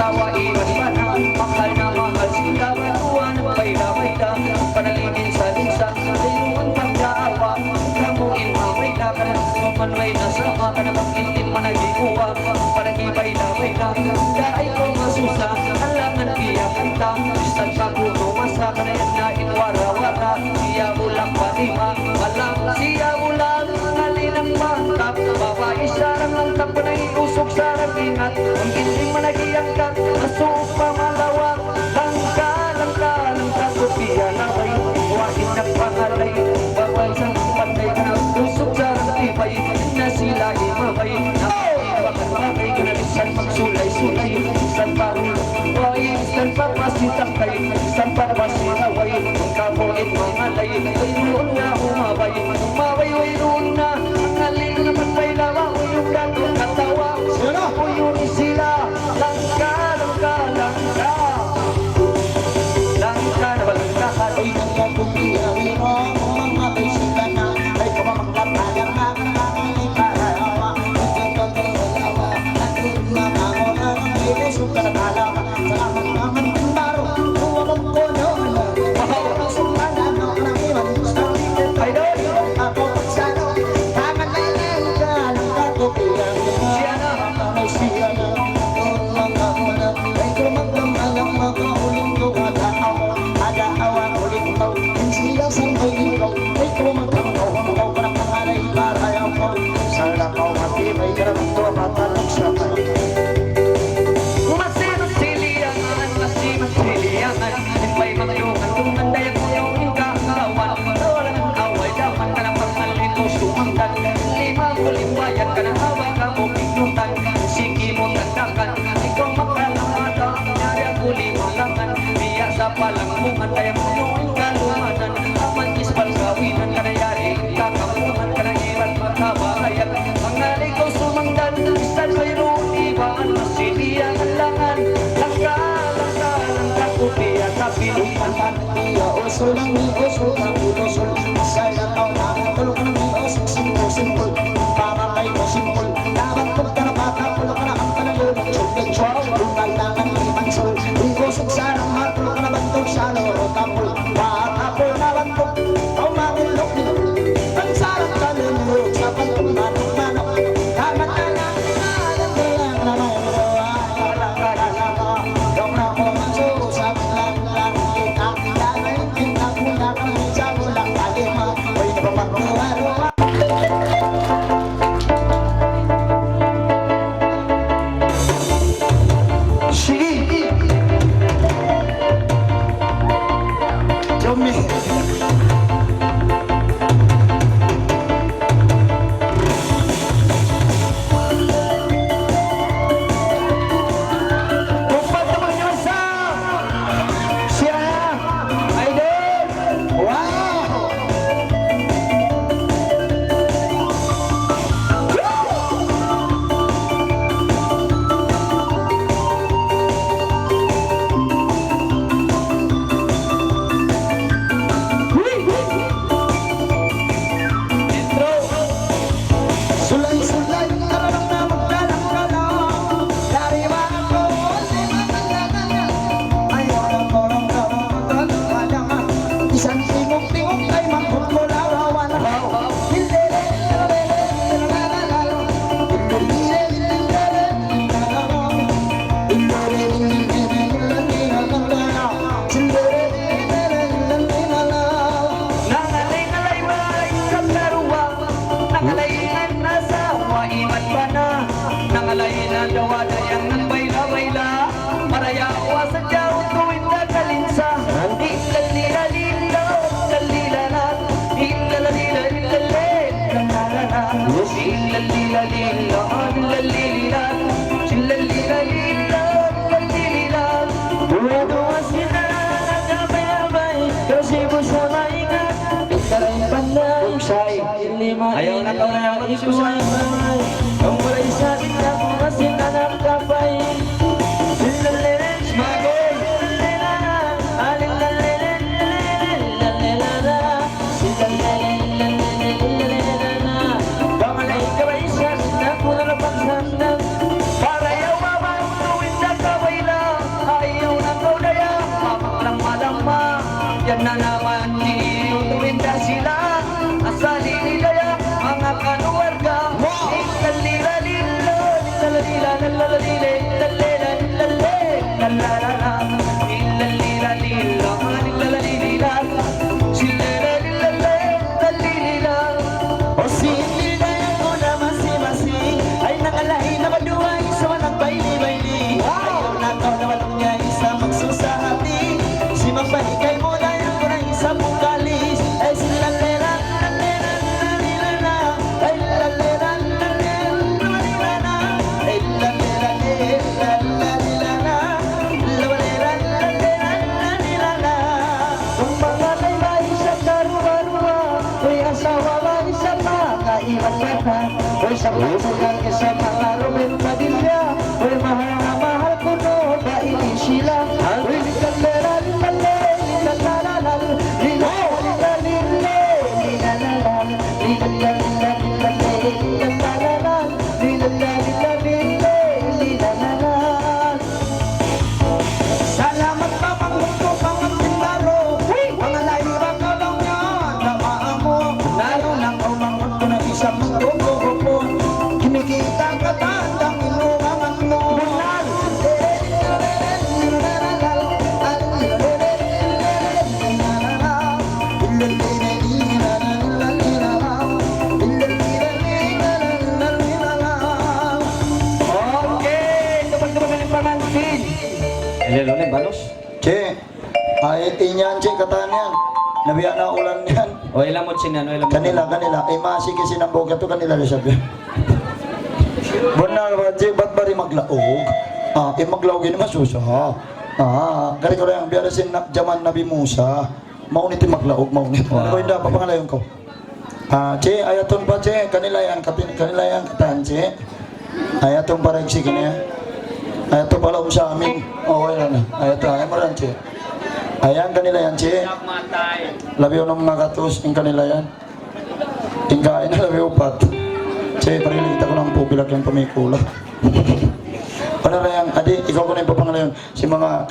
asawa iwan pa na. Mahal na mahal sila, batuan at bayda-bayda. Panalingin sa linsa, layuan pagkaawa. Kamuin mamay na ka na, mamanway na sama ka na. Pag-intin managikuha, panagibay-da-bayda. Daay ko masusa, alangan piya kanta. Bisan sa puno, masa ka na yan na inwara-wara. Siya ulang patima, alam siya ulang ngalinang mantap. Babae sarang ang takbo na iusok sa raginat. Ang hindi managiyang ka, asok pa malawak. Langka, supiya na kayo. Huwain na pangalay, babay sa panday ka na. Usok sa rantibay, na sila imabay. Nakikiwakan bagay ka na bisan magsulay-sulay. Bisan parang huway, bisan papasitang kayo. Bisan papasinaway, ang kapoin mangalay. Mayroon na umabay, umabay, mayroon na. Ang halin naman may lawa, yung gatong katawa. Uyun sila, langka. Langka na balangka ka. Ay nagkatuloy mo, mga bisita na. Ay kumamangkat na yung nakakakili para awa. Nagkatuloy-awa, nagkatuloy-awa. Nagkatuloy ka na talaga. Sa aman-aman ng baro, huwag ko noon. Ang sumala na ng iwan. Ay doon, ako pagsano. Tangan na yung ka, nagkatuloy mo. Siya na. Ay siya na. Ay kumamangkat mga uling ko wala ako. Ada awang uling ko. Ang siya sa uling ko. Ay kumamangkat ko. Huwag ko ng pangalay para ayaw ko. Sana ko mati may karang ko matalong sa kayo. Masimasiliyangan, masimasiliyangan. May magayungan, tumanday ang iyong kakawan. Orang ang away, dapat ka ng pangalin mo sumanggan. Limang ulimbayan ka na hawak ka mo pinutan. Sige mo tandakan, ikaw makalamata. Nyari ang ulimalangan, biya sa palangmungan. Kaya mo yung kalumanan. Aman ispal kawinan ka na yari. Kakamungan ka na iran magkabahayan. Mangali ko sumanggan, isan mayroon ibaan. Masiliyangan langan, langka kupiya kapilupan. Iya usul ng mi usul ng usul. Saya tao na tulog ng mi usul. Simple, para kay mo simple. Dapat kung ka na bata, tulog ka na ang panalo ng children. Lumal naman ni Mansol. Ungkosog sa ng heart, tulog ka na bantog sa loro kapul. Bakapul na bantog, o makulok nyo. Ang sarap ka nilulog sa bantog manok-manok. Tangan na lang, alam mo lang na may mga. Yung na ko magsusap lang kita. Dahil kita mula kami sa ulang kalima. May napapagkuha-ruha. Sige! Jomi. Kumpat naman nyo sa siya idol! Wow! Intro! Sulay-sulay, karang na magkalang-kalang. Dari ako, di magkalang. Ayaw na korong magkalang. Isang tingog-tingog ay magkukulawawan. Nangalay-ngalay malay sa karuwa. Nangalaynan na sawa iman pa na. Nangalay na dawadayang ng bayla-bayla. Marayawa sa tiyaw tuwing nakalinsa. Ilalila-lila, lalilanan. Ilalila-lila, lalilanan. Ilalila-lila, lalilanan. Ilalila-lila, lalilanan. Duwa-duwa sila nagabay-abay. Kasi mo sa maingat. Ikaray panday say. Ayaw na ka na yung isuay. Kung wala'y sa atin na kung masin na nagkapay. Magol! Para yaw mabang tuwing nagkaway lang. Usagan ka sa mga Romel Padilla. Uy, mahal na mahal ko no, kainin sila. Uy, lilalala, lilalala, lilalala, Salamat pa panggusto pang ang tindaro. Mga lahira ka lang yan, namaan mo. Lalo nang umangot ko ng isang grupo. Kinikita ka tandang inumangan mo. Okay, tupag-tupag ng pamansin. Hello, balos. Che, ay inyan che katan yan. Nabiya na ulan yan. O ilang mo sinan, o ilang mo. Kanila. Ay masige sinambog ka to kanila na sabi. Bunal ba che, ba't ba rin maglaog? Maglaog yun naman susa. Kari ko lang, biyara jaman Nabi Musa. Maunit yung maglaog, maunit. Ano ko hindi, papangalayon ko. Che, ayaton pa che, kanila yan katan che. Ayaton pa rin sige niya. Ayaton pala sa amin. Oo, yan na. Ayaton, ayaw mo rin che. Ayan kanila yan che. Labiyo ng mga katos, yung kanila yan. Tingkain na labiyo pat. Che, pariligita ko ng pubilag yung pamikula. Ano na yan, adi, ikaw ko na yung papangalayon. Si mga